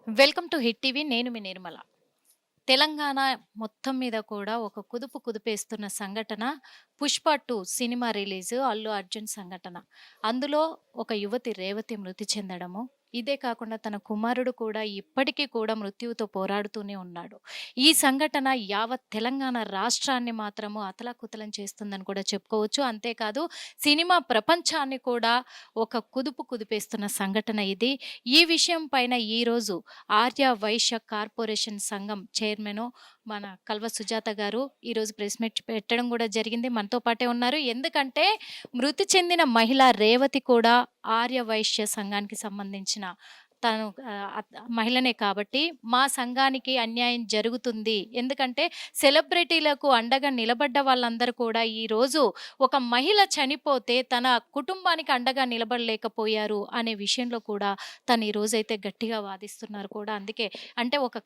Welcome to hit TV. నేను మీ నిర్మల. తెలంగాణ మొత్తం మీద కూడా ఒక కుదిపేస్తున్న సంఘటన 'పుష్ప 2' సినిమా రిలీజు, అల్లు అర్జున్ సంఘటన. అందులో ఒక యువతి రేవతి మృతి చెందడము. ఇదే కాకుండా తన కుమారుడు కూడా ఇప్పటికీ కూడా మృత్యువుతో పోరాడుతూనే ఉన్నాడు. ఈ సంఘటన యావత్ తెలంగాణ రాష్ట్రాన్ని మాత్రము అతలాకుతలం చేస్తుందని కూడా చెప్పుకోవచ్చు. అంతేకాదు సినిమా ప్రపంచాన్ని కూడా ఒక కుదిపేస్తున్న సంఘటన ఇది. ఈ విషయం పైన ఈరోజు ఆర్య వైశ్య కార్పొరేషన్ సంఘం చైర్మన్ మన కల్వ సుజాత గారు ఈరోజు ప్రెస్ మీట్ పెట్టడం కూడా జరిగింది. మనతో పాటే ఉన్నారు. ఎందుకంటే మృతి చెందిన మహిళ రేవతి కూడా ఆర్య వైశ్య సంఘానికి సంబంధించిన తను మహిళనే కాబట్టి మా సంఘానికి అన్యాయం జరుగుతుంది. ఎందుకంటే సెలబ్రిటీలకు అండగా నిలబడ్డ వాళ్ళందరూ కూడా ఈరోజు ఒక మహిళ చనిపోతే తన కుటుంబానికి అండగా నిలబడలేకపోయారు అనే విషయంలో కూడా తను ఈరోజైతే గట్టిగా వాదిస్తున్నారు కూడా. అందుకే అంటే ఒక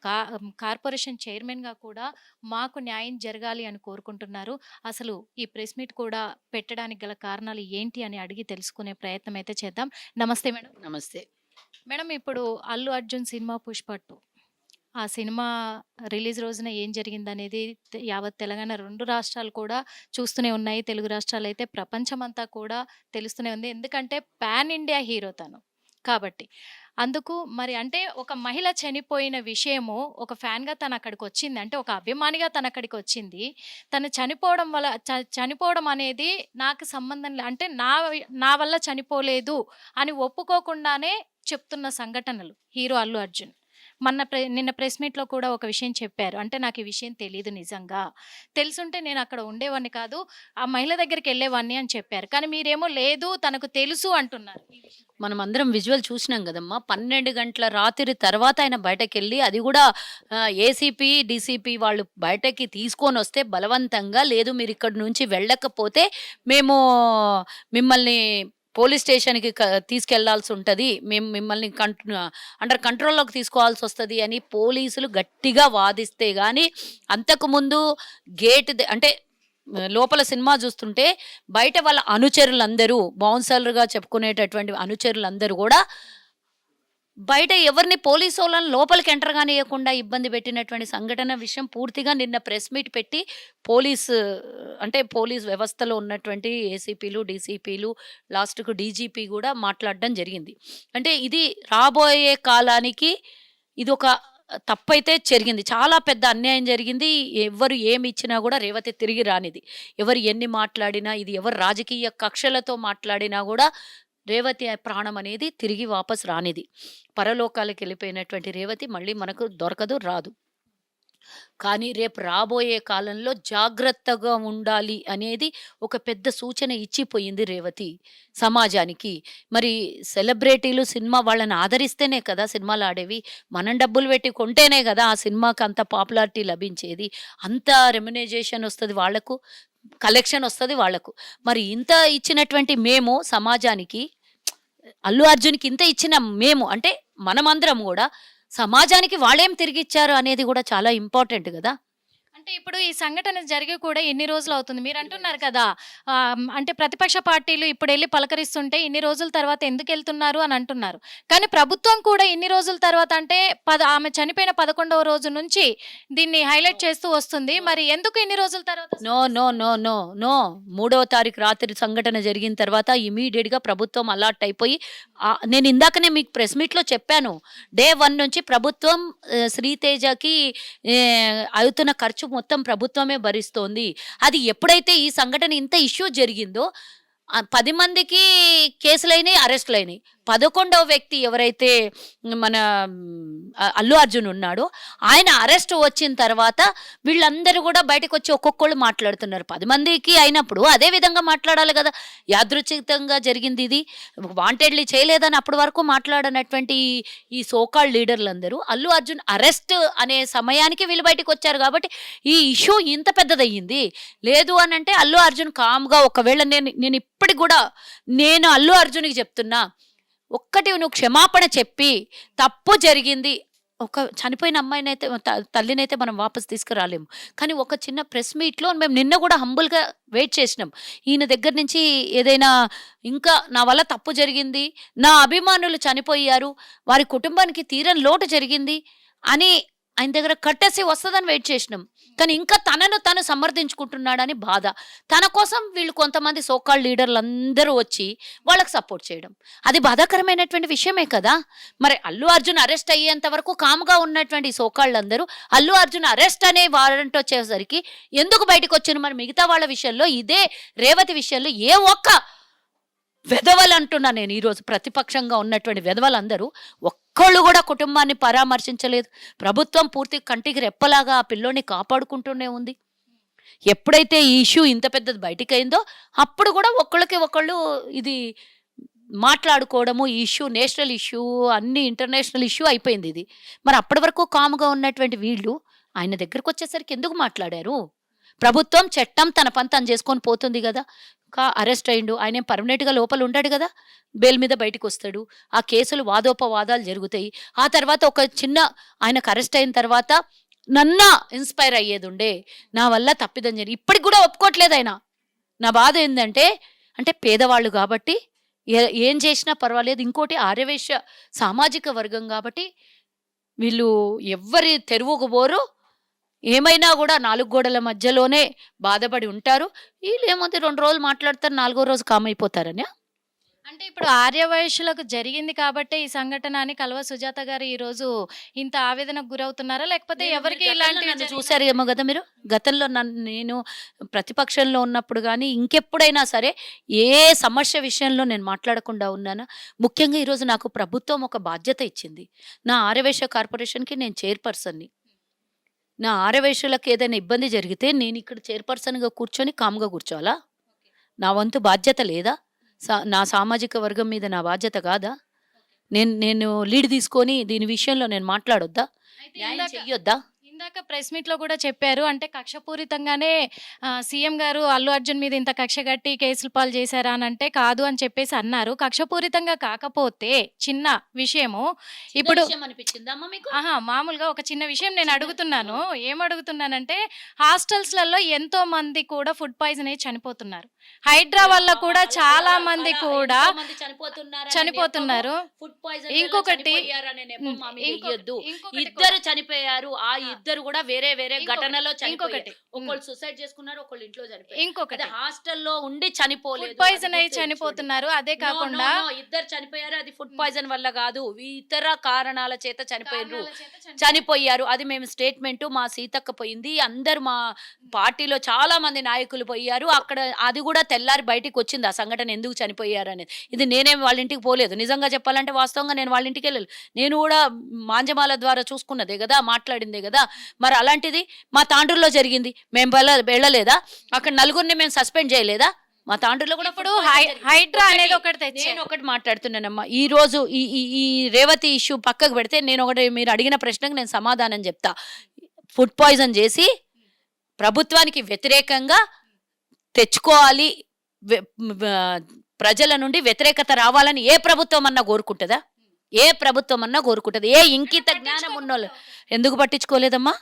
కార్పొరేషన్ చైర్మన్గా కూడా మాకు న్యాయం జరగాలి అని కోరుకుంటున్నారు. అసలు ఈ ప్రెస్ మీట్ కూడా పెట్టడానికి గల కారణాలు ఏంటి అని అడిగి తెలుసుకునే ప్రయత్నం అయితే చేద్దాం. నమస్తే మేడం. నమస్తే. మేడం, ఇప్పుడు 'అల్లు అర్జున్' సినిమా 'పుష్ప 2' ఆ సినిమా రిలీజ్ రోజున ఏం జరిగిందనేది యావత్ తెలంగాణ 2 రాష్ట్రాలు కూడా చూస్తూనే ఉన్నాయి. తెలుగు రాష్ట్రాలైతే ప్రపంచమంతా కూడా తెలుస్తూనే ఉంది. ఎందుకంటే పాన్ ఇండియా హీరో తను. కాబట్టి. అందుకు మరి అంటే ఒక మహిళ చనిపోయిన విషయము ఒక ఫ్యాన్‌గా తనక్కడికొచ్చింది. అంటే ఒక అభిమానిగా తనక్కడికొచ్చింది. తను చనిపోవడం వల్ల చనిపోవడం అనేది నాకు సంబంధం అంటే నా వల్ల చనిపోలేదు అని ఒప్పుకోకుండానే చెప్తున్న సంఘటనలు హీరో 'అల్లు అర్జున్'. నిన్న ప్రెస్ మీట్‌లో కూడా ఒక విషయం చెప్పారు. అంటే నాకు ఈ విషయం తెలీదు నిజంగా. తెలుసుంటే నేనక్కడ ఉండేవాడిని కాదు. ఆ మహిళ దగ్గరికెళ్ళేవాడిని అని చెప్పారు. కానీ మీరేమో లేదు తనకు తెలుసు అంటున్నారు. మనమందరం విజువల్ చూసినాం గదమ్మా! 12 గంటల రాత్రి తర్వాత ఆయన బయటకెళ్ళి అది గూడా ఏసీపీ, డీసీపీ వాళ్ళు బయటకి తీసుకొనొస్తే బలవంతంగా లేదు మీరిక్కడి నుంచి వెళ్ళకపోతే మేము మిమ్మల్ని పోలీస్ స్టేషన్‌కి తీసుకెళ్లాల్సుంటది. మేము మిమ్మల్ని అండర్ కంట్రోల్‌లోకి తీసుకోవాల్సొస్తది అని పోలీసులు గట్టిగా వాదిస్తే గాని అంతకుముందు అంటే లోపల సినిమా చూస్తుంటే బయట వాళ్ళ అనుచరులందరూ బౌన్సర్‌లుగా చెప్పుకునేటటువంటి అనుచరులందరూ గూడా బయట ఎవరిని పోలీసోళ్ళని లోపలికి ఎంటర్ గానియ్యకుండా ఇబ్బంది పెట్టినటువంటి సంఘటన విషయం పూర్తిగా నిన్న ప్రెస్ మీట్ పెట్టి పోలీస్ వ్యవస్థలో ఉన్నటువంటి ఏసీపీలు, డీసీపీలు లాస్ట్‌కు డీజీపీ గూడా మాట్లాడడం జరిగింది. అంటే ఇది రాబోయే కాలానికి ఇదొక తప్పైతే జరిగింది. చాలా పెద్ద అన్యాయం జరిగింది. ఎవ్వరు ఏమిచ్చినా గూడా రేవతి తిరిగి రానిది. ఎవరు ఎన్ని మాట్లాడినా, ఇది ఎవరు రాజకీయ కక్షలతో మాట్లాడినా గూడా రేవతి ప్రాణం అనేది తిరిగి వాపస్ రానిది. పరలోకాలకెళ్ళిపోయినటువంటి రేవతి మళ్ళీ మనకు దొరకదు, రాదు. కానీ రేపు రాబోయే కాలంలో జాగ్రత్తగా ఉండాలి అనేది ఒక పెద్ద సూచన ఇచ్చిపోయింది రేవతి సమాజానికి. మరి సెలబ్రిటీలు సినిమా వాళ్ళని ఆదరిస్తేనే కదా సినిమాలు ఆడేవి. మనం డబ్బులు పెట్టి కొంటేనే కదా ఆ సినిమాకి అంత పాపులారిటీ లభించేది. అంత రెమ్యునైజేషన్ వస్తది వాళ్ళకు, కలెక్షన్ వస్తది వాళ్ళకు. మరి ఇంత ఇచ్చినటువంటి మేము సమాజానికి, అల్లు అర్జున్‌కి ఇంత ఇచ్చిన మేము అంటే మనమందరం గూడా సమాజానికి వాళ్ళేం తిరిగిచ్చారు అనేది గూడా చాలా ఇంపార్టెంట్ గదా! అంటే ఇప్పుడు ఈ సంఘటన జరిగి కూడా ఎన్ని రోజులవుతుంది? మీరంటున్నారు కదా! అంటే ప్రతిపక్ష పార్టీలు ఇప్పుడెళ్లి పలకరిస్తుంటే ఇన్ని రోజుల తర్వాత ఎందుకెళ్తున్నారు అని అంటున్నారు. కానీ ప్రభుత్వం కూడా ఇన్ని రోజుల తర్వాత అంటే ఆమె చనిపోయిన 11వ రోజు నుంచి దీన్ని హైలైట్ చేస్తూ వస్తుంది. మరి ఎందుకు ఇన్ని రోజుల తర్వాత? No, no, no, no, no. 3వ తారీఖు రాత్రి సంఘటన జరిగిన తర్వాత ఇమ్మీడియేట్‌గా ప్రభుత్వం అలర్ట్ అయిపోయి నేను ఇందాకనే మీకు ప్రెస్ మీట్‌లో చెప్పాను. డే 1 నుంచి ప్రభుత్వం శ్రీతేజకి అవుతున్న ఖర్చు మొత్తం ప్రభుత్వమే భరిస్తోంది. అది ఎప్పుడైతే ఈ సంఘటన ఇంత ఇష్యూ జరిగిందో 10 మందికి కేసులైనయి, అరెస్టులైనయి. 11వ వ్యక్తి ఎవరైతే మన అల్లు అర్జున్ ఉన్నాడో ఆయన అరెస్ట్ వచ్చిన తర్వాత వీళ్ళందరూ గూడా బయటకొచ్చి ఒక్కొక్కళ్ళు మాట్లాడుతున్నారు. 10 మందికి అయినప్పుడు అదే విధంగా మాట్లాడాలి గదా! యాదృచ్ఛికంగా జరిగింది ఇది. వాంటెడ్‌లీ చేయలేదని అప్పటి వరకు మాట్లాడనటువంటి ఈ సో కాల్డ్ లీడర్లందరూ అల్లు అర్జున్ అరెస్ట్ అనే సమయానికి వీళ్ళు బయటకొచ్చారు గాబట్టి ఈ ఇష్యూ ఇంత పెద్దదయ్యింది. లేదు అనంటే అల్లు అర్జున్ కామ్‌గా ఒకవేళ నేను ఇప్పటికి గూడా అల్లు అర్జున్‌కి చెప్తున్నా, ఒక్కటి నువ్వు క్షమాపణ చెప్పి తప్పు జరిగింది. ఒక చనిపోయిన అమ్మాయినైతే తల్లినైతే మనం వాపస్ తీసుకురాలేము. కానీ ఒక చిన్న ప్రెస్ మీట్‌లో మేము నిన్న గూడా హంబుల్‌గా వెయిట్ చేసినాం. ఈయన దగ్గర నుంచి ఏదైనా ఇంకా నా వల్ల తప్పు జరిగింది, నా అభిమానులు చనిపోయారు, వారి కుటుంబానికి తీరని లోటు జరిగింది అని ఆయన దగ్గర కట్టేసి వస్తదని వెయిట్ చేసినాం. కానీ ఇంకా తనను తను సమర్థించుకుంటున్నాడని బాధ. తన కోసం వీళ్ళు కొంతమంది సో కాల్డ్ లీడర్‌లందరూ వచ్చి వాళ్ళకి సపోర్ట్ చేయడం. అది బాధాకరమైనటువంటి విషయమే కదా! మరి అల్లు అర్జున్ అరెస్ట్ అయ్యేంత వరకు కామ్‌గా ఉన్నటువంటి సో కాల్డ్‌లందరూ అల్లు అర్జున్ అరెస్ట్ అనే వారెంట్ వచ్చేసరికి ఎందుకు బయటకొచ్చారు? మరి మిగతా వాళ్ళ విషయంలో ఇదే రేవతి విషయంలో ఏ ఒక్క వెధవలంటున్నా నేను ఈరోజు ప్రతిపక్షంగా ఉన్నటువంటి వెధవలందరూ ఒక్కళ్ళు కూడా కుటుంబాన్ని పరామర్శించలేదు. ప్రభుత్వం పూర్తి కంటికి రెప్పలాగా ఆ పిల్లోడిని కాపాడుకుంటూనే ఉంది. ఎప్పుడైతే ఈ ఇష్యూ ఇంత పెద్దది బయటికయిందో అప్పుడు కూడా ఒకళ్ళకి ఒకళ్ళు ఇది మాట్లాడుకోవడము, ఈ ఇష్యూ నేషనల్ ఇష్యూ, అన్ని ఇంటర్నేషనల్ ఇష్యూ అయిపోయింది ఇది. మరి అప్పటి వరకు కామ్‌గా ఉన్నటువంటి వీళ్ళు ఆయన దగ్గరకొచ్చేసరికి ఎందుకు మాట్లాడారు? ప్రభుత్వం చట్టం తన పని తను చేసుకొని పోతుంది గదా! అరెస్ట్ అయిండు. ఆయనేం పర్మనెంట్‌గా లోపల ఉండడు గదా! బెయిల్ మీద బయటికొస్తాడు. ఆ కేసులు వాదోపవాదాలు జరుగుతాయి. ఆ తర్వాత ఒక చిన్న ఆయనకు అరెస్ట్ అయిన తర్వాత నన్నా ఇన్‌స్పైర్ అయ్యేదుండే. నా వల్ల తప్పిదం జరిగి ఇప్పటికి గూడా ఒప్పుకోవట్లేదాయన. నా బాధ ఏందంటే, అంటే పేదవాళ్ళు గాబట్టి ఏం చేసినా పర్వాలేదు. ఇంకోటి ఆర్యవైశ్య సామాజిక వర్గం గాబట్టి వీళ్ళు ఎవ్వరి తెరువుకు బోరు. ఏమైనా గూడా 4 గోడల మధ్యలోనే బాధపడి ఉంటారు. ఈళ్ళేముంది 2 రోజులు మాట్లాడతారు, 4గో రోజు కామైపోతారనా? అంటే ఇప్పుడు ఆర్యవైశ్యులకు జరిగింది కాబట్టే ఈ సంఘటన అని కల్వ సుజాత గారు ఈరోజు ఇంత ఆవేదనకు గురవుతున్నారా? లేకపోతే ఎవరికి ఇలాంటివి నన్ను చూసారేమో గదా మీరు. గతంలో నేను ప్రతిపక్షంలో ఉన్నప్పుడు గానీ, ఇంకెప్పుడైనా సరే ఏ సమస్య విషయంలో నేను మాట్లాడకుండా ఉన్నానా? ముఖ్యంగా ఈరోజు నాకు ప్రభుత్వం ఒక బాధ్యత ఇచ్చింది. నా ఆర్యవైశ్య కార్పొరేషన్‌కి నేను చైర్‌పర్సన్‌ని. నా ఆర్యవైశ్యులకు ఏదైనా ఇబ్బంది జరిగితే నేనిక్కడ చైర్‌పర్సన్‌గా కూర్చొని కామ్‌గా కూర్చోవాలా? నా వంతు బాధ్యత లేదా? నా సామాజిక వర్గం మీద నా బాధ్యత కాదా? నేను లీడ్ తీసుకొని దీని విషయంలో నేను మాట్లాడొద్దా? అయితే న్యాయం చెయ్యొద్దా? ఇందాక ప్రెస్ మీట్‌లో కూడా చెప్పారు. అంటే కక్షపూరితంగానే సీఎం గారు అల్లు అర్జున్ మీద ఇంత కక్ష గట్టి కేసులు పాలు చేశారా అనంటే కాదు అని చెప్పేసి అన్నారు. కక్షపూరితంగా కాకపోతే చిన్న విషయము ఇప్పుడు విషయం అనిపించిందా అమ్మ మీకు? మామూలుగా ఒక చిన్న విషయం నేను చిన్న అడుగుతున్నాను. ఆ! ఏమడుగుతున్నానంటే హాస్టల్స్‌లలో ఎంతో మంది కూడా ఫుడ్ పాయిజన్ అయ్యి చనిపోతున్నారు. హైడ్రా వల్ల కూడా చాలా మంది కూడా ఎంతోమంది చనిపోతున్నారు. ఫుడ్ పాయిజన్ ఇంకొకటి చనిపోయారనే నెపం మా మీద ఇంకొకటి ఎయ్యొద్దు. ఇంకొకటి ఇద్దరు చనిపోయారు. ఆ ఇద్దరు కూడా వేరే వేరే ఘటనలో చనిపోయారు. ఇంకొకటి ఒకళ్ళు సూసైడ్ చేసుకున్నారు, ఒకళ్ళు ఇంట్లో చనిపోయారు. ఇంకొకటి అది హాస్టల్లో ఉండి ఫుడ్ చనిపోలేదు. పాయిజన్ అది అయ్యి గుర్తుంచుకోండి. చనిపోతున్నారు. అదే నో, నో, కాకుండా నో. ఇద్దరు చనిపోయారు. అది ఫుడ్ పాయిజన్ వల్ల కాదు. ఇతర కారణాల చేత చనిపోయారు. కారణాల చేత చనిపోయారు. అది మేము స్టేట్మెంట్ మా సీతక్క పోయింది. అందరు మా పార్టీలో చాలా మంది నాయకులు పోయారు. అక్కడ అది కూడా తెల్లారి బయటికి వచ్చింది ఆ సంఘటన ఎందుకు చనిపోయారు అనేది. ఇది నేనేం వాళ్ళ ఇంటికి పోలేదు. నిజంగా చెప్పాలంటే వాస్తవంగా నేను వాళ్ళ ఇంటికి వెళ్ళలేదు. నేను కూడా మాంజమాల ద్వారా చూసుకున్నదే కదా, మాట్లాడిందే కదా. మరి అలాంటిది మా తాండూరులో జరిగింది. మేము వెళ్ళలేదా? అక్కడ నలుగురిని మేము సస్పెండ్ చేయలేదా? మా తాండూరులో కూడా ఇప్పుడు హైడ్రా అనేది ఒకటి నేను తెచ్చారు. ఒకటి మాట్లాడుతున్నానమ్మా. ఈ రోజు ఈ ఈ ఈ రేవతి ఇష్యూ పక్కకు పెడితే నేను ఒకటి మీరు అడిగిన ప్రశ్నకు నేను సమాధానం చెప్తా. ఫుడ్ పాయిజన్ చేసి ప్రభుత్వానికి వ్యతిరేకంగా తెచ్చుకోవాలి, ప్రజల నుండి వ్యతిరేకత రావాలని ఏ ప్రభుత్వం అన్నా కోరుకుంటుందా? ఏ ప్రభుత్వం అన్నా కోరుకుంటుంది. ఏ ఇంకిత జ్ఞానం ఉన్నోళ్ళు ఎందుకు పట్టించుకోలేదమ్మా?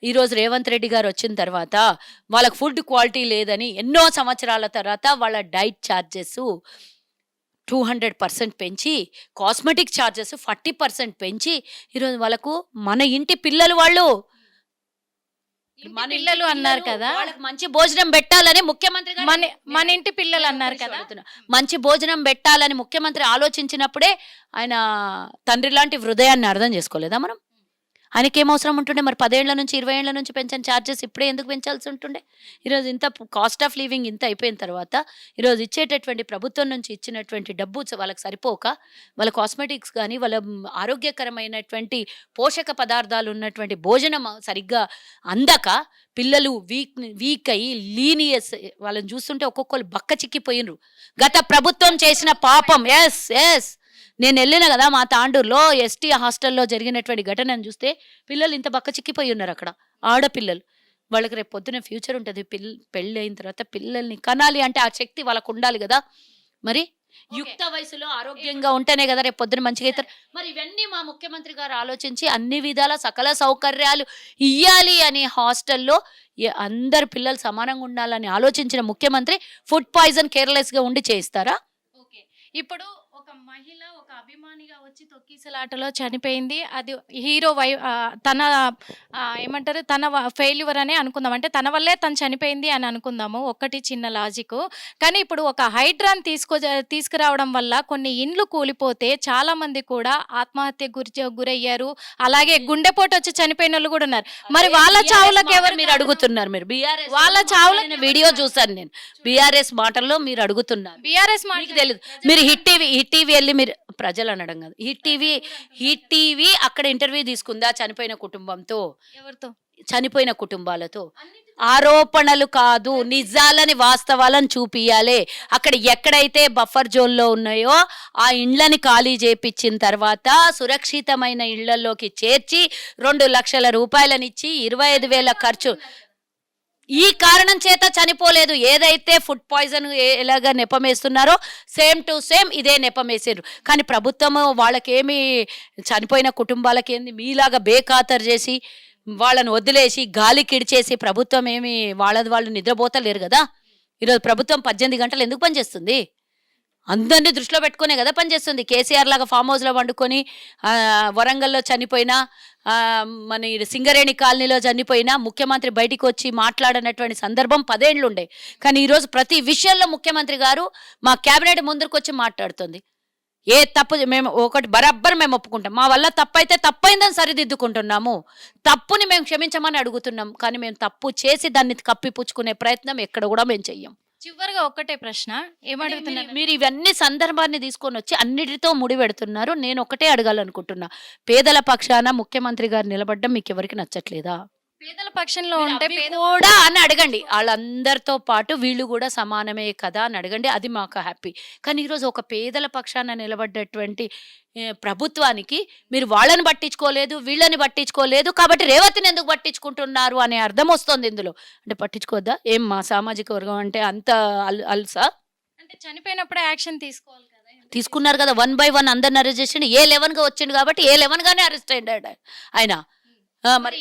ఈరోజు రేవంత్ రెడ్డి గారు వచ్చిన తర్వాత వాళ్ళకి ఫుడ్ క్వాలిటీ లేదని ఎన్నో సంవత్సరాల తర్వాత వాళ్ళ డైట్ ఛార్జెస్ 200% పెంచి, కాస్మెటిక్ ఛార్జెస్ 40% పెంచి ఈరోజు వాళ్ళకు మన ఇంటి పిల్లలు వాళ్ళు పిల్లలు అన్నారు కదా, వాళ్ళకి మంచి భోజనం పెట్టాలని ముఖ్యమంత్రి గారు మన ఇంటి పిల్లలు అన్నారు కదా, మంచి భోజనం పెట్టాలని ముఖ్యమంత్రి ఆలోచించినప్పుడే ఆయన తండ్రి లాంటి హృదయాన్ని అర్థం చేసుకోలేదా మనం? ఆయనకి ఏం అవసరం ఉంటుండే? మరి 10 ఏళ్ల నుంచి 20 ఏళ్ల నుంచి పెంచిన ఛార్జెస్ ఇప్పుడే ఎందుకు పెంచాల్సి ఉంటుండే? ఈరోజు ఇంత కాస్ట్ ఆఫ్ లివింగ్ ఇంత అయిపోయిన తర్వాత ఈరోజు ఇచ్చేటటువంటి ప్రభుత్వం నుంచి ఇచ్చినటువంటి డబ్బు వాళ్ళకి సరిపోక, వాళ్ళ కాస్మెటిక్స్ కానీ వాళ్ళ ఆరోగ్యకరమైనటువంటి పోషక పదార్థాలు ఉన్నటువంటి భోజనం సరిగ్గా అందక పిల్లలు వీక్ అయ్యి లీనియస్ వాళ్ళని చూస్తుంటే ఒక్కొక్కరు బక్క చిక్కిపోయినరు. గత ప్రభుత్వం చేసిన పాపం. ఎస్ నేను వెళ్ళిన కదా మా తాండూరులో ఎస్టీ హాస్టల్లో జరిగినటువంటి ఘటనను చూస్తే పిల్లలు ఇంత బక్క చిక్కిపోయి ఉన్నారు. అక్కడ ఆడపిల్లలు, వాళ్ళకి రేపు పొద్దున ఫ్యూచర్ ఉంటుంది. పెళ్ళి అయిన తర్వాత పిల్లల్ని కనాలి అంటే ఆ శక్తి వాళ్ళకు ఉండాలి కదా. మరి యుక్త వయసులో ఆరోగ్యంగా ఉంటేనే కదా రేపు పొద్దున మంచిగా అవుతారు. మరి ఇవన్నీ మా ముఖ్యమంత్రి గారు ఆలోచించి అన్ని విధాల సకల సౌకర్యాలు ఇయ్యాలి అని హాస్టల్లో అందరు పిల్లలు సమానంగా ఉండాలని ఆలోచించిన ముఖ్యమంత్రి ఫుడ్ పాయిజన్ కేర్లెస్గా ఉండి చేయిస్తారా? ఓకే. ఇప్పుడు ఒక మహిళ ఒక అభిమానిగా వచ్చి తొక్కిసలాటలో చనిపోయింది. అది హీరో తన ఏమంటారు తన ఫెయిల్యూర్ అనే అనుకుందాం. అంటే తన వల్లే తను చనిపోయింది అని అనుకుందాము. ఒక్కటి చిన్న లాజిక్. కానీ ఇప్పుడు ఒక హైడ్రాన్ తీసుకురావడం వల్ల కొన్ని ఇండ్లు కూలిపోతే చాలా మంది కూడా ఆత్మహత్యకు గురయ్యారు. అలాగే గుండెపోటు వచ్చి చనిపోయినోళ్ళు కూడా ఉన్నారు. మరి వాళ్ళ చావులకు ఎవరు మీరు అడుగుతున్నారు? మీరు బీఆర్ఎస్ వాళ్ళ చావులకు వీడియో చూసాను నేను. బీఆర్ఎస్ మాటల్లో మీరు అడుగుతున్నారు. బీఆర్ఎస్ మీకు తెలియదు. మీరు హిట్ టీవీ వెళ్ళి మీరు ప్రజలు అనడం కాదు. హిట్ టీవీ అక్కడ ఇంటర్వ్యూ తీసుకుందా చనిపోయిన కుటుంబంతో, ఎవరితో? చనిపోయిన కుటుంబాలతో. ఆరోపణలు కాదు, నిజాలని వాస్తవాలను చూపియాలి. అక్కడ ఎక్కడైతే బఫర్ జోన్లో ఉన్నాయో ఆ ఇండ్లని ఖాళీ చేపించిన తర్వాత సురక్షితమైన ఇళ్లలోకి చేర్చి 2 లక్షల రూపాయలనిచ్చి 25,000 ఖర్చు. ఈ కారణం చేత చనిపోలేదు. ఏదైతే ఫుడ్ పాయిజన్ ఎలాగా నెపమేస్తున్నారో సేమ్ టు సేమ్ ఇదే నెపమేసారు. కానీ ప్రభుత్వం వాళ్ళకేమి చనిపోయిన కుటుంబాలకేంది మీలాగా బేఖాతరు చేసి వాళ్ళని వదిలేసి గాలికి ఇడిచేసి ప్రభుత్వం ఏమి వాళ్ళు నిద్రపోతలేరు కదా. ఈరోజు ప్రభుత్వం 18 గంటలు ఎందుకు పనిచేస్తుంది? అందరినీ దృష్టిలో పెట్టుకునే కదా పనిచేస్తుంది. కేసీఆర్ లాగా ఫామ్ హౌస్లో వండుకొని వరంగల్లో చనిపోయినా, మన సింగరేణి కాలనీలో చనిపోయినా ముఖ్యమంత్రి బయటికి వచ్చి మాట్లాడనటువంటి సందర్భం 10 ఏళ్ళు ఉండే. కానీ ఈరోజు ప్రతి విషయంలో ముఖ్యమంత్రి గారు మా క్యాబినెట్ ముందరికి వచ్చి మాట్లాడుతుంది. ఏ తప్పు మేము ఒకటి బరాబర్ మేము ఒప్పుకుంటాం. మా వల్ల తప్పైతే తప్పైందని సరిదిద్దుకుంటున్నాము. తప్పుని మేము క్షమించమని అడుగుతున్నాం. కానీ మేము తప్పు చేసి దాన్ని కప్పిపుచ్చుకునే ప్రయత్నం ఎక్కడ కూడా మేము చెయ్యం. చివరిగా ఒక్కటే ప్రశ్న ఏమడుగుతున్నారు? మీరు ఇవన్నీ సందర్భాన్ని తీసుకొని వచ్చి అన్నిటితో ముడిపెడుతున్నారు. నేను ఒకటే అడగాలనుకుంటున్నా, పేదల పక్షాన ముఖ్యమంత్రి గారు నిలబడ్డం మీకు ఎవరికి నచ్చట్లేదా? పేదల పక్షంలో ఉంటే కూడా అని అడగండి. వాళ్ళందరితో పాటు వీళ్ళు కూడా సమానమే కదా అని అడగండి. అది మాకు హ్యాపీ. కానీ ఈరోజు ఒక పేదల పక్షాన నిలబడ్డటువంటి ప్రభుత్వానికి మీరు వాళ్ళని పట్టించుకోలేదు, వీళ్ళని పట్టించుకోలేదు, కాబట్టి రేవతిని ఎందుకు పట్టించుకుంటున్నారు అనే అర్థం వస్తుంది ఇందులో. అంటే పట్టించుకోవద్దా ఏం మా సామాజిక వర్గం అంటే అంత అల్సా? అంటే చనిపోయినప్పుడే యాక్షన్ తీసుకోవాలి కదా. తీసుకున్నారు కదా, 1 by 1 అందరిని అరెస్ట్ చేసిండు. A11గా వచ్చిండు కాబట్టి A11గానే అరెస్ట్ అయ్యాడు ఆయన. మరి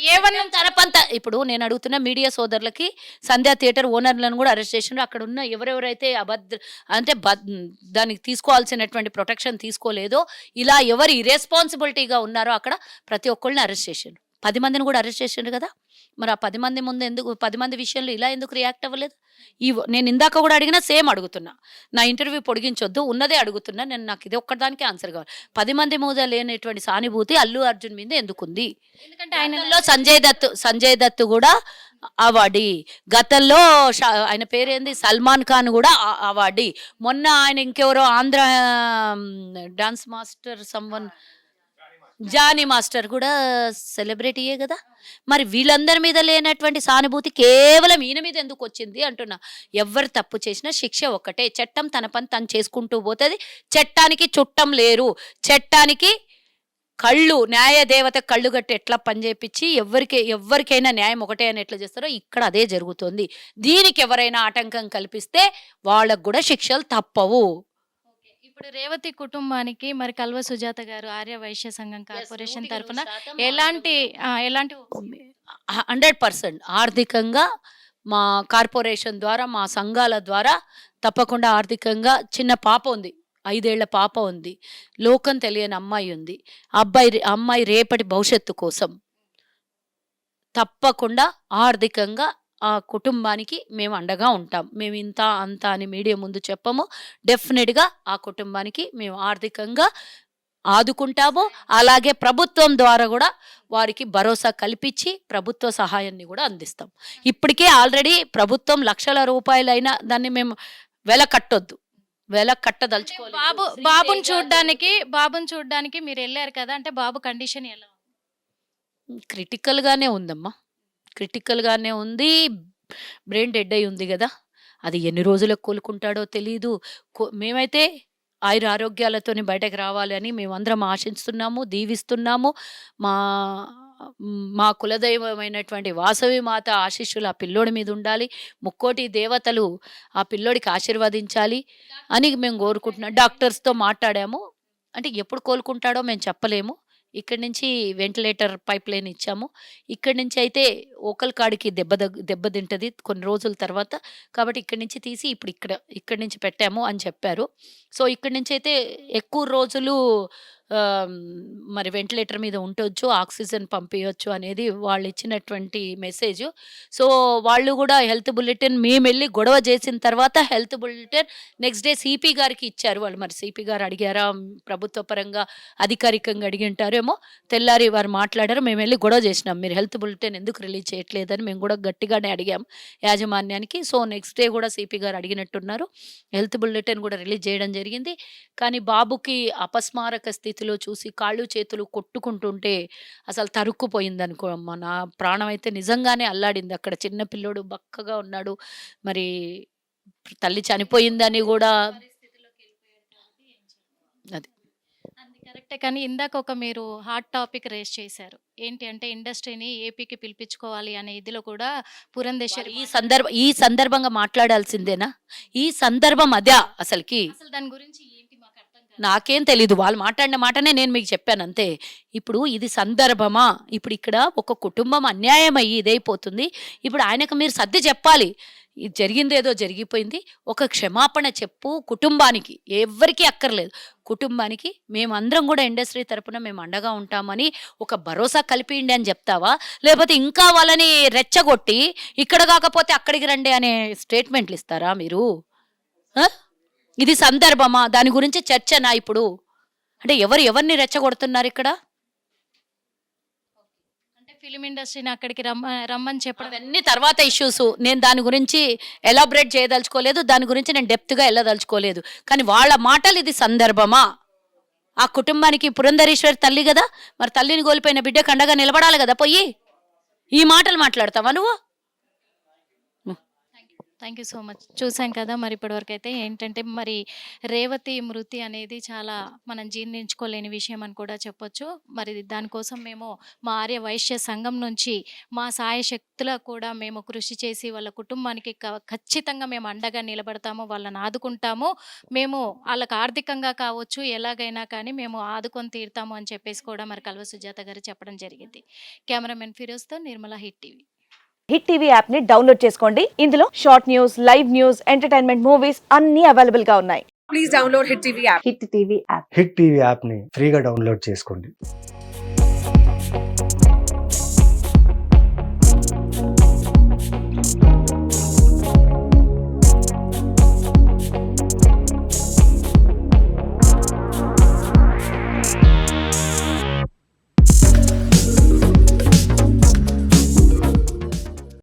తనపంత ఇప్పుడు నేను అడుగుతున్న మీడియా సోదరులకి సంధ్యా థియేటర్ ఓనర్లను కూడా అరెస్ట్ చేసిండ్రు. అక్కడ ఉన్న ఎవరెవరైతే అంటే దానికి తీసుకోవాల్సినటువంటి ప్రొటెక్షన్ తీసుకోలేదో, ఇలా ఎవరు ఇర్రెస్పాన్సిబిలిటీగా ఉన్నారో అక్కడ ప్రతి ఒక్కళ్ళని అరెస్ట్ చేసిండ్రు. 10 మందిని కూడా అరెస్ట్ చేసిండ్రు కదా. మరి ఆ 10 మంది ముందు ఎందుకు 10 మంది విషయంలో ఇలా ఎందుకు రియాక్ట్ అవ్వలేదు? నేను ఇందాక కూడా అడిగినా సేమ్ అడుగుతున్నా. నా ఇంటర్వ్యూ పొడిగించొద్దు, ఉన్నదే అడుగుతున్నా. నాకు ఇది ఒక్కదానికే ఆన్సర్ కావాలి. 10 మంది మీద లేనటువంటి సానుభూతి అల్లు అర్జున్ మీద ఎందుకుంది? ఎందుకంటే ఆయనలో సంజయ్ దత్ కూడా అవార్డీ. గతంలో ఆయన పేరేంది సల్మాన్ ఖాన్ కూడా అవార్డీ. మొన్న ఆయన ఇంకెవరో Andhra dance master Jani master కూడా సెలబ్రిటీయే కదా. మరి వీళ్ళందరి మీద లేనటువంటి సానుభూతి కేవలం ఈయన మీద ఎందుకు వచ్చింది అంటున్నా. ఎవరు తప్పు చేసినా శిక్ష ఒక్కటే. చట్టం తన పని తను చేసుకుంటూ పోతుంది. చట్టానికి చుట్టం లేరు. చట్టానికి న్యాయ దేవత కళ్ళు గట్టి ఎట్లా పనిచేపించి ఎవరికైనా న్యాయం ఒకటే అని ఎట్లా చేస్తారో ఇక్కడ అదే జరుగుతుంది. దీనికి ఎవరైనా ఆటంకం కల్పిస్తే వాళ్ళకు కూడా శిక్షలు తప్పవు. ఇప్పుడు రేవతి కుటుంబానికి మరి కల్వ సుజాత గారు ఆర్య వైశ్య సంఘం కార్పొరేషన్ తరఫున ఎలాంటి 100% ఆర్థికంగా మా కార్పొరేషన్ ద్వారా, మా సంఘాల ద్వారా తప్పకుండా ఆర్థికంగా చిన్న పాప ఉంది, 5 ఏళ్ల పాప ఉంది, లోకం తెలియని అమ్మాయి ఉంది. అమ్మాయి రేపటి భవిష్యత్తు కోసం తప్పకుండా ఆర్థికంగా ఆ కుటుంబానికి మేము అండగా ఉంటాం. మేము ఇంత అంత అని మీడియా ముందు చెప్పము. డెఫినెట్గా ఆ కుటుంబానికి మేము ఆర్థికంగా ఆదుకుంటాము. అలాగే ప్రభుత్వం ద్వారా కూడా వారికి భరోసా కల్పించి ప్రభుత్వ సహాయాన్ని కూడా అందిస్తాం. ఇప్పటికే ఆల్రెడీ ప్రభుత్వం లక్షల రూపాయలైనా దాన్ని మేము వెల కట్టదలుచుకోవాలి. బాబుని చూడడానికి మీరు వెళ్ళారు కదా, అంటే బాబు కండిషన్ ఎలా? క్రిటికల్గానే ఉందమ్మా, క్రిటికల్గానే ఉంది. బ్రెయిన్ డెడ్ అయి ఉంది కదా. అది ఎన్ని రోజులకు కోలుకుంటాడో తెలీదు. మేమైతే ఆరోగ్యాలతోని బయటకు రావాలి అని మేమందరం ఆశిస్తున్నాము, దీవిస్తున్నాము. మా మా కులదైవమైనటువంటి వాసవి మాత ఆశీస్సులు ఆ పిల్లోడి మీద ఉండాలి. ముక్కోటి దేవతలు ఆ పిల్లోడికి ఆశీర్వదించాలి అని మేము కోరుకుంటున్నాం. డాక్టర్స్‌తో మాట్లాడాము. అంటే ఎప్పుడు కోలుకుంటాడో మేము చెప్పలేము. ఇక్కడి నుంచి వెంటిలేటర్ పైప్‌లైన్ ఇచ్చాము. ఇక్కడి నుంచి అయితే ఓకల్ కాడికి దెబ్బతింటది కొన్ని రోజుల తర్వాత. కాబట్టి ఇక్కడి నుంచి తీసి ఇప్పుడు ఇక్కడి నుంచి పెట్టాము అని చెప్పారు. సో, ఇక్కడి నుంచయితే ఎక్కువ రోజులు ఆహ్, మరి వెంటిలేటర్ మీద ఉండొచ్చు, ఆక్సిజన్ పంపియొచ్చు అనేది వాళ్ళిచ్చినటువంటి మెసేజు. సో, వాళ్ళు గూడా హెల్త్ బులెటిన్ మేమెళ్లి గొడవ చేసిన తర్వాత health bulletin next day CP గారికి ఇచ్చారు. వాళ్ళు మరి సీపీ గారు అడిగారా? ప్రభుత్వ పరంగా అధికారికంగా అడిగింటారేమో. తెల్లారి వారు మాట్లాడారు. మేమెళ్లి గొడవ చేసినాం. మీరు హెల్త్ బులెటిన్ ఎందుకు రిలీజ్ చేయట్లేదని మేము గూడా గట్టిగానే అడిగాం యాజమాన్యానికి. సో, నెక్స్ట్ డే గూడా సీపీ గారు అడిగినట్టున్నారు. హెల్త్ బులెటిన్ గూడా రిలీజ్ చేయడం జరిగింది. కానీ బాబుకి అపస్మారక స్థితిలో చూసి కాళ్ళు చేతులు కొట్టుకుంటుంటే అసలు తరుక్కుపోయిందనుకో అమ్మ. నా ప్రాణం అయితే నిజంగానే అల్లాడింది. అక్కడ చిన్న పిల్లోడు బక్కగా ఉన్నాడు. మరి తల్లి చనిపోయిందని గూడా అది. అది కరెక్టే. కానీ ఇందాక మీరు హాట్ టాపిక్ రేస్ చేశారు. ఏంటి అంటే ఇండస్ట్రీని ఏపీకి పిలిపించుకోవాలి అనే ఇదిలో కూడా పురంధేశ్వరి ఈ సందర్భంగా మాట్లాడాల్సిందేనా? ఈ సందర్భం అదా అసలకి? అసలు దాని గురించి ఏంటి మాకు అర్థం కాదు. నాకేం తెలీదు. వాళ్ళు మాట్లాడిన మాటనే నేను మీకు చెప్పాను అంతే. ఇప్పుడు ఇది సందర్భమా? ఇప్పుడు ఇక్కడ ఒక కుటుంబం అన్యాయం అయ్యి ఇదైపోతుంది. ఇప్పుడు ఆయనకు మీరు సర్ది చెప్పాలి. ఇది జరిగిందేదో జరిగిపోయింది. ఒక క్షమాపణ చెప్పు కుటుంబానికి. ఎవ్వరికీ అక్కర్లేదు. కుటుంబానికి మేమందరం కూడా ఇండస్ట్రీ తరపున మేము అండగా ఉంటామని ఒక భరోసా కల్పియండి అని చెప్తావా? లేకపోతే ఇంకా వాళ్ళని రెచ్చగొట్టి ఇక్కడ కాకపోతే అక్కడికి రండి అనే స్టేట్మెంట్లు ఇస్తారా మీరు? ఆ? ఇది సందర్భమా? దాని గురించి చర్చనా ఇప్పుడు? అంటే ఎవరిని రెచ్చగొడుతున్నారు ఇక్కడ? అంటే ఫిలిం ఇండస్ట్రీని అక్కడికి రమ్మని చెప్పడం అవన్నీ తర్వాత ఇష్యూస్. నేను దాని గురించి ఎలాబరేట్ చేయదలుచుకోలేదు. దాని గురించి నేను డెప్త్‌గా వెళ్ళదలుచుకోలేదు. కానీ వాళ్ళ మాటలు ఇది సందర్భమా? ఆ కుటుంబానికి పురంధరేశ్వరి తల్లి గదా! మరి తల్లిని కోల్పోయిన బిడ్డకు అండగా నిలబడాలి గదా పొయ్యి. ఈ మాటలు మాట్లాడతావా నువ్వు? Thank you so much. చూసాం కదా మరి ఇప్పటివరకు అయితే ఏంటంటే మరి రేవతి మృతి అనేది చాలా మనం జీర్ణించుకోలేని విషయం అని కూడా చెప్పొచ్చు. మరి దానికోసం మేము మా ఆర్య వైశ్య సంఘం నుంచి మా సాయశక్తుల కూడా మేము కృషి చేసి వాళ్ళ కుటుంబానికి ఖచ్చితంగా మేము అండగా నిలబడతాము, వాళ్ళని ఆదుకుంటాము. మేము వాళ్ళకి ఆర్థికంగా కావచ్చు ఎలాగైనా కానీ మేము ఆదుకొని తీరుతాము అని చెప్పేసి కూడా మరి కల్వ సుజాత గారు చెప్పడం జరిగింది. కెమెరామెన్ ఫిరోజ్తో Nirmala, Hit TV. Hit TV app ని డౌన్లోడ్ చేసుకోండి. ఇందులో short news, live news, entertainment movies అన్ని అవైలబుల్ గా ఉన్నాయి. Please download Hit TV app. Hit TV app. Hit TV యాప్ని ఫ్రీగా డౌన్లోడ్ చేసుకోండి.